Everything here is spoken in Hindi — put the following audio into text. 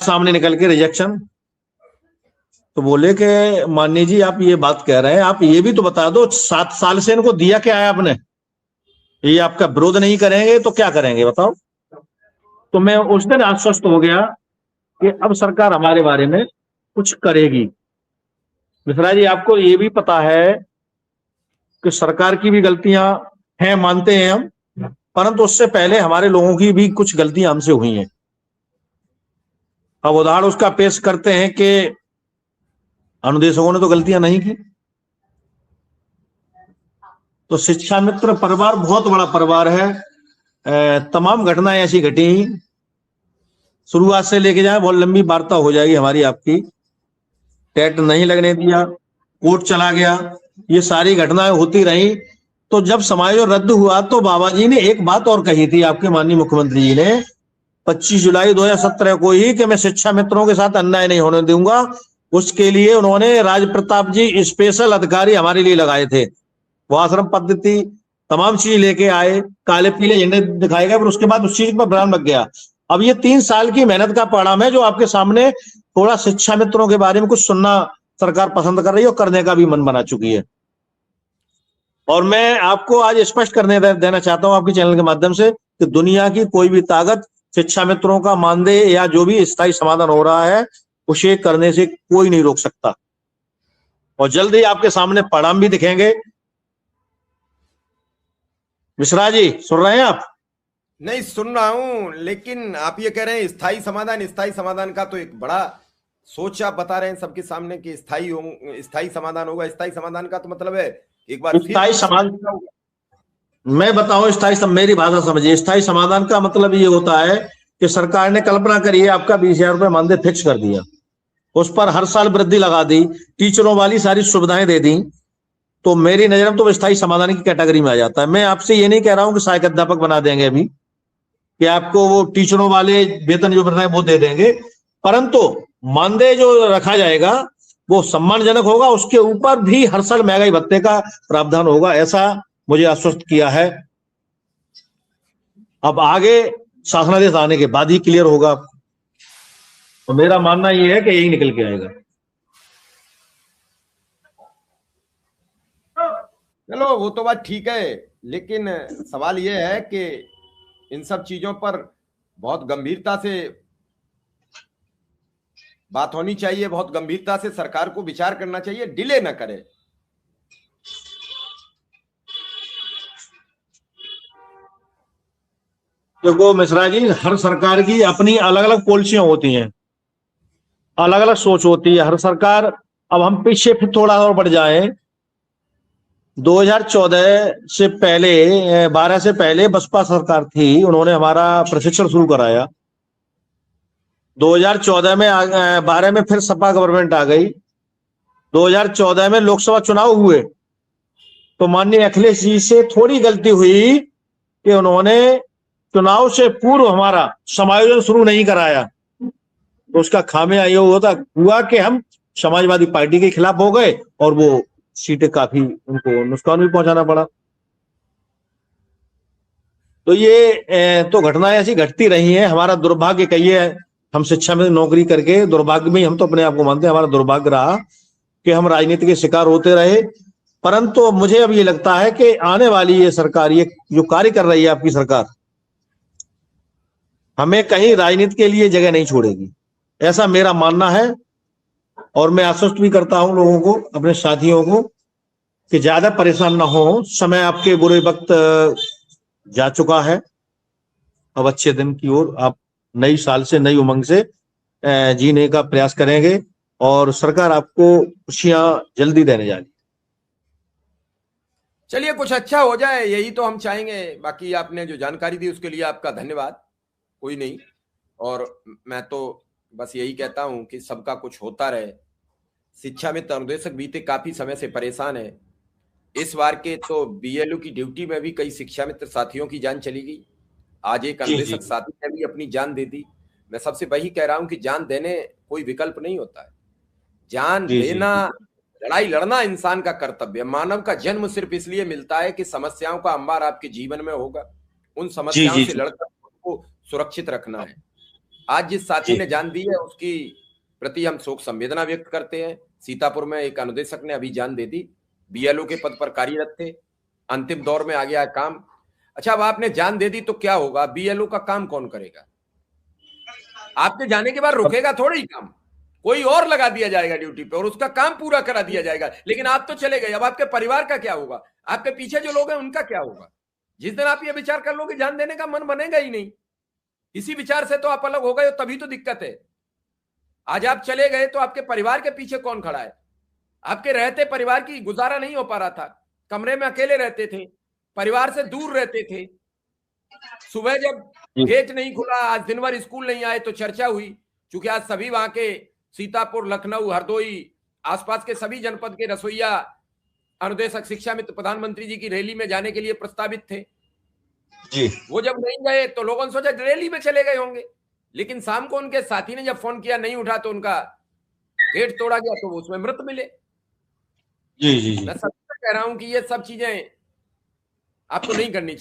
सामने निकल के रिजेक्शन। तो बोले कि माननीय जी आप ये बात कह रहे हैं, आप ये भी तो बता दो 7 साल से इनको दिया क्या है आपने, ये आपका विरोध नहीं करेंगे तो क्या करेंगे बताओ। तो मैं उस दिन आश्वस्त हो गया कि अब सरकार हमारे बारे में कुछ करेगी। मिश्रा जी आपको ये भी पता है कि सरकार की भी गलतियां हैं, मानते हैं हम, परंतु उससे पहले हमारे लोगों की भी कुछ गलतियां हमसे हुई हैं। अब उदाहरण उसका पेश करते हैं कि अनुदेशकों ने तो गलतियां नहीं की। तो शिक्षा मित्र परिवार बहुत बड़ा परिवार है, तमाम घटनाएं ऐसी घटी, शुरुआत से लेके जाए बहुत लंबी वार्ता हो जाएगी हमारी आपकी। टेट नहीं लगने दिया, कोर्ट चला गया, ये सारी घटनाएं होती रही। तो जब समायोजन रद्द हुआ तो बाबा जी ने एक बात और कही थी, आपके माननीय मुख्यमंत्री जी ने 25 जुलाई 2017 को ही, कि मैं शिक्षा मित्रों के साथ अन्याय नहीं होने दूंगा। उसके लिए उन्होंने राज प्रताप जी स्पेशल अधिकारी हमारे लिए लगाए थे, वो आश्रम पद्धति तमाम चीज लेके आए, काले पीले झंडे दिखाए गए, पर उसके बाद उस चीज पर भ्रम लग गया। अब ये 3 साल की मेहनत का परिणाम है जो आपके सामने थोड़ा शिक्षा मित्रों के बारे में कुछ सुनना सरकार पसंद कर रही है और करने का भी मन बना चुकी है। और मैं आपको आज स्पष्ट करने देना चाहता हूं आपके चैनल के माध्यम से कि दुनिया की कोई भी ताकत शिक्षा मित्रों का मानदेय या जो भी स्थायी समाधान हो रहा है उसे करने से कोई नहीं रोक सकता, और जल्द ही आपके सामने परिणाम भी दिखेंगे। मिश्रा जी सुन रहे हैं आप? नहीं सुन रहा हूं, लेकिन आप ये कह रहे हैं स्थायी समाधान, स्थायी समाधान का तो एक बड़ा सोच आप बता रहे हैं सबके सामने कि स्थायी समाधान होगा। स्थायी समाधान का तो मतलब है एक बार स्थायी समाधान, मैं बताऊं स्थायी, मेरी भाषा समझिए, स्थायी समाधान का मतलब ये होता है कि सरकार ने कल्पना करी है आपका 20,000 रुपये मानदेय फिक्स कर दिया, उस पर हर साल वृद्धि लगा दी, टीचरों वाली सारी सुविधाएं दे दी, तो मेरी नजर में तो स्थायी समाधान की कैटेगरी में आ जाता है। मैं आपसे ये नहीं कह रहा हूं कि सहायक अध्यापक बना देंगे अभी, कि आपको वो टीचरों वाले वेतन जो मिल रहे हैं वो दे देंगे, परंतु मानदेय जो रखा जाएगा वो सम्मानजनक होगा, उसके ऊपर भी हर साल महंगाई भत्ते का प्रावधान होगा, ऐसा मुझे आश्वस्त किया है। अब आगे शासनादेश आने के बाद ही क्लियर होगा, तो मेरा मानना यह है कि यही निकल के आएगा। चलो वो तो बात ठीक है, लेकिन सवाल यह है कि इन सब चीजों पर बहुत गंभीरता से बात होनी चाहिए, बहुत गंभीरता से सरकार को विचार करना चाहिए, डिले न करे। देखो मिश्रा जी, हर सरकार की अपनी अलग अलग पॉलिसियां होती हैं, अलग अलग सोच होती है हर सरकार। अब हम पीछे फिर थोड़ा और बढ़ जाएं, 2014 से पहले, 12 से पहले बसपा सरकार थी, उन्होंने हमारा प्रशिक्षण शुरू कराया। 2014 में 12 में फिर सपा गवर्नमेंट आ गई। 2014 में लोकसभा चुनाव हुए तो माननीय अखिलेश जी से थोड़ी गलती हुई कि उन्होंने चुनाव से पूर्व हमारा समायोजन शुरू नहीं कराया, तो उसका खामियां ये हुआ कि हम समाजवादी पार्टी के खिलाफ हो गए और वो सीटें काफी उनको नुकसान भी पहुंचाना पड़ा। तो ये तो घटनाएं ऐसी घटती रही हैं। हमारा दुर्भाग्य कहिए, हम शिक्षा में नौकरी करके दुर्भाग्य में, हम तो अपने आप को मानते हैं हमारा दुर्भाग्य रहा कि हम राजनीति के शिकार होते रहे। परंतु मुझे अब ये लगता है कि आने वाली ये सरकार, ये जो कार्य कर रही है आपकी सरकार, हमें कहीं राजनीति के लिए जगह नहीं छोड़ेगी, ऐसा मेरा मानना है। और मैं आश्वस्त भी करता हूं लोगों को, अपने साथियों को, कि ज्यादा परेशान ना हो। समय आपके बुरे वक्त जा चुका है, अब अच्छे दिन की ओर आप नई साल से, नई उमंग से जीने का प्रयास करेंगे और सरकार आपको खुशियां जल्दी देने जा रही है। चलिए कुछ अच्छा हो जाए, यही तो हम चाहेंगे। बाकी आपने जो जानकारी दी उसके लिए आपका धन्यवाद। कोई नहीं, और मैं तो बस यही कहता हूं कि सबका कुछ होता रहे। शिक्षा में अनुदेशक बीते काफी समय से परेशान है। इस बार के तो बीएलओ की ड्यूटी में भी कई शिक्षा मित्र साथियों की जान चली गई। आज एक अनुदेशक साथी ने भी अपनी जान दे दी। मैं सबसे वही कह रहा हूं कि जान देने कोई विकल्प नहीं होता है। जान देना, लड़ाई लड़ना इंसान का कर्तव्य। मानव का जन्म सिर्फ इसलिए मिलता है कि समस्याओं का अंबार आपके जीवन में होगा, उन समस्याओं से लड़कर को सुरक्षित रखना है। आज जिस साथी ने जान दी है उसकी प्रति हम शोक संवेदना व्यक्त करते हैं। सीतापुर में एक अनुदेशक ने अभी जान दे दी, बीएलओ के पद पर कार्यरत थे, अंतिम दौर में आ गया है काम। अच्छा, अब आपने जान दे दी तो क्या होगा? बीएलओ का काम कौन करेगा? आपके जाने के बाद रुकेगा थोड़ा ही काम, कोई और लगा दिया जाएगा ड्यूटी पे और उसका काम पूरा करा दिया जाएगा। लेकिन आप तो चले गए, अब आपके परिवार का क्या होगा? आपके पीछे जो लोग हैं उनका क्या होगा? जिस दिन आप ये विचार कर लोगे जान देने का मन बनेगा ही नहीं। इसी विचार से तो आप अलग हो गए हो, तभी तो दिक्कत है। आज आप चले गए तो आपके परिवार के पीछे कौन खड़ा है? आपके रहते परिवार की गुजारा नहीं हो पा रहा था, कमरे में अकेले रहते थे, परिवार से दूर रहते थे। सुबह जब गेट नहीं खुला, आज दिन भर स्कूल नहीं आए तो चर्चा हुई, क्योंकि आज सभी वहां के सीतापुर, लखनऊ, हरदोई, आसपास के सभी जनपद के रसोईया अनुदेशक शिक्षा मित्र प्रधानमंत्री जी की रैली में जाने के लिए प्रस्तावित थे जी। वो जब नहीं गए तो लोगों ने सोचा रैली में चले गए होंगे, लेकिन शाम को उनके साथी ने जब फोन किया नहीं उठा तो उनका गेट तोड़ा गया, तो वो उसमें मृत मिले। जी जी जी। मैं सच कह रहा हूं कि ये सब चीजें आपको नहीं करनी चाहिए।